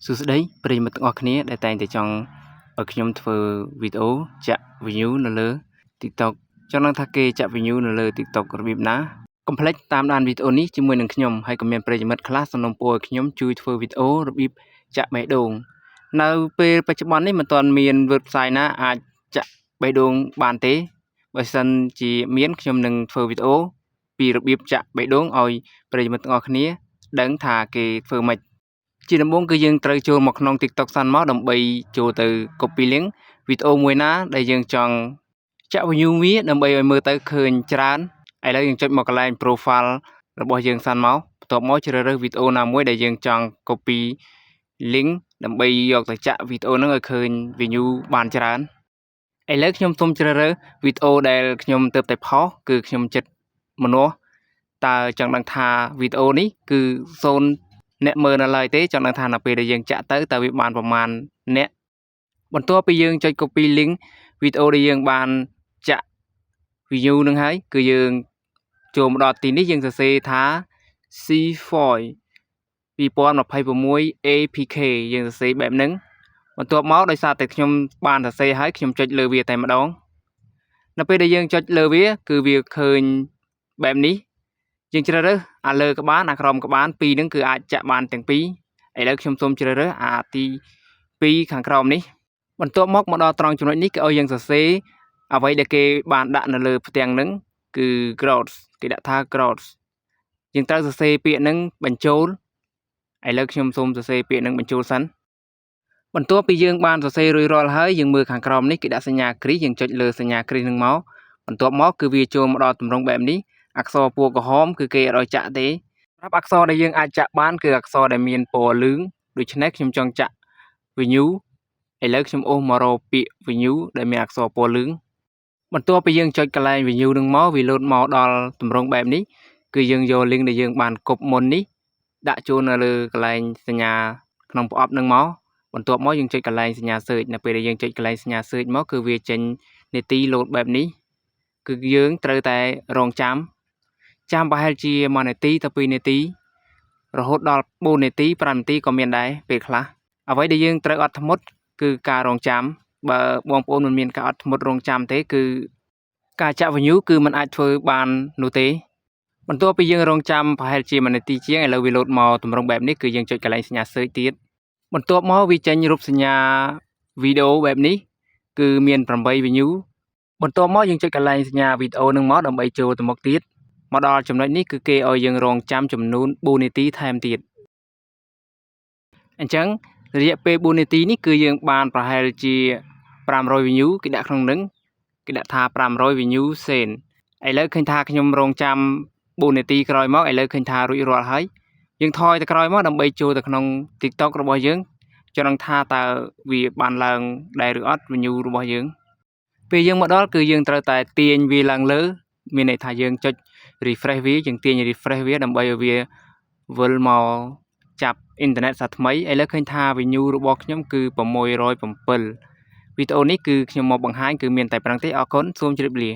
សួស្តីប្រិយមិត្តទាំងអស់គ្នាដែលតែងតែចង់ឲ្យខ្ញុំធ្វើវីដេអូចាក់ view នៅលើ TikTok ចង់ដឹងថាគេចាក់ view នៅលើ TikTok របៀបណាកុំភ្លេចតាមដានវីដេអូនេះជាមួយនឹងខ្ញុំហើយក៏មានប្រិយមិត្តខ្លះសំណូមពរឲ្យខ្ញុំជួយធ្វើវីដេអូរបៀបចាក់បេះដូងនៅពេលបច្ចុប្បន្ននេះមិនទាន់មាន website ណាអាចចាក់បេះដូងបានទេបើសិនជាមានខ្ញុំនឹងធ្វើវីដេអូពីរបៀបចាក់បេះដូងឲ្យប្រិយមិត្តទាំងអស់គ្នាដឹងថាគេធ្វើម៉េចជាដំបូងគឺយើងត្រូវចូលមកក្នុង TikTok សិនមកដើម្បីចូលទៅ copy link វីដេអូមួយណាដែលយើងចង់ចាក់ view វាដើម្បីឲ្យមើលទៅឃើញច្រើនឥឡូវយើងចុចមកកន្លែង profile របស់យើងសិនមកបន្ទាប់មកជ្រើសរើសវីដេអូណាមួយដែលយើងចង់ copy link ដើម្បីយកទៅចាក់វីដេអូហ្នឹងឲ្យឃើញ view បានច្រើនឥឡូវខ្ញុំសូមជ្រើសរើសវីដេអូដែលខ្ញុំទើបតែផុសគឺខ្ញុំចិត្តមនុស្សតើចង់ដឹងថាវីដេអូនេះគឺ0អ្នកមើលនៅឡើយទេចង់ដឹងថានៅពេលដែលយើងចាក់ទៅតើវាបានប្រមាណអ្នកបន្ទាប់ពីយើងចុច copy link វីដេអូដែលយើងបានចាក់ view នឹងហើយគឺយើងចូលមកដល់ទីនេះយើងសរសេរថា C4 2026 APK យើងសរសេរបែបហ្នឹងបន្ទាប់មកដោយសារតែខ្ញុំបានសរសេរហើយខ្ញុំចុចលើវាតែម្ដងនៅពេលដែលយើងចុចលើវាគឺវាឃើញបែបនេះយើងជ្រើសរើសអាលើក៏បានអាក្រោមក៏បានពីរហ្នឹងគឺអាចចាក់បានទាំងពីរឥឡូវខ្ញុំសូមជ្រើសរើសអាទី2ខាងក្រោមនេះបន្ទាប់មកដល់ត្រង់ចំណុចនេះគេឲ្យយើងសរសេរអ្វីដែលគេបានដាក់នៅលើផ្ទាំងហ្នឹងគឺ growth គេដាក់ថា growth យើងត្រូវសរសេរពាក្យហ្នឹងបញ្ចូលឥឡូវខ្ញុំសូមសរសេរពាក្យហ្នឹងបញ្ចូលសិនបន្ទាប់ពីយើងបានសរសេររួចរាល់ហើយយើងមើលខាងក្រោមនេះគេដាក់សញ្ញាគ្រីសយើងចុចលើសញ្ញាគ្រីសហ្នឹងមកបន្ទាប់មកគឺវាចូលមកដល់ទម្រង់បែបនេះអក្សរពណ៌ក្រហមគឺគេអត់ឲ្យចាក់ទេសម្រាប់អក្សរដែលយើងអាចចាក់បានគឺអក្សរដែលមានពណ៌លឿងដូច្នេះខ្ញុំចង់ចាក់ view ឥឡូវខ្ញុំអូសមករកពាក្យ view ដែលមានអក្សរពណ៌លឿងបន្ទាប់ពីយើងចុចកន្លែង view នឹងមកវាលោតមកដល់ទម្រង់បែបនេះគឺយើងយក link ដែលយើងបានកុបមុននេះដាក់ចូលនៅលើកន្លែងសញ្ញាក្នុងប្រអប់នឹងមកបន្ទាប់មកយើងចុចកន្លែងសញ្ញា search នៅពេលដែលយើងចុចកន្លែងសញ្ញា search មកគឺវាចេញនីតិលោតបែបនេះគឺយើងត្រូវតែរងចាំប្រហែលជា1នាទីទៅ2នាទីរហូតដល់4នាទី5នាទីក៏មានដែរពេលខ្លះអ្វីដែលយើងត្រូវអត់ធ្មត់គឺការរងចាំបើបងប្អូនមិនមានការអត់ធ្មត់រងចាំទេគឺការចាក់ view គឺมันអាចធ្វើបាននោះទេបន្ទាប់ពីយើងរងចាំប្រហែលជា1នាទីជាងឥឡូវវាលោតមកទម្រង់បែបនេះគឺយើងចុចកន្លែងសញ្ញា search ទៀតបន្ទាប់មកវាចេញរូបសញ្ញាវីដេអូបែបនេះគឺមាន8 view បន្ទាប់មកយើងចុចកន្លែងសញ្ញាវីដេអូនឹងមកដើម្បីចូលទៅមុខទៀតមកដល់ចំណុចនេះគឺគេឲ្យយើងរងចាំចំនួន4នាទីថែមទៀតអញ្ចឹងរយៈពេល4នាទីនេះគឺយើងបានប្រហែលជា500 view គេដាក់ក្នុងនឹងគេដាក់ថា500 view សេនឥឡូវឃើញថាខ្ញុំរងចាំ4នាទីក្រោយមកឥឡូវឃើញថារួចរាល់ហើយយើងថយទៅក្រោយមកដើម្បីចូលទៅក្នុង TikTok របស់យើងចង់ដឹងថាតើវាបានឡើងដែរឬអត់ view របស់យើងពេលយើងមកដល់គឺយើងត្រូវតែទាញវាឡើងលើមានន័យថាយើងចុច refresh វាយើងទាញ refresh វាដើម្បីឲ្យវាវិលមកចាប់អ៊ីនធឺណិតសាថ្មីឥឡូវឃើញថា view របស់ខ្ញុំគឺ607វីដេអូនេះគឺខ្ញុំមកបង្ហាញគឺមានតែប៉ុណ្្នឹងទេអរគុណសូមជម្រាបលា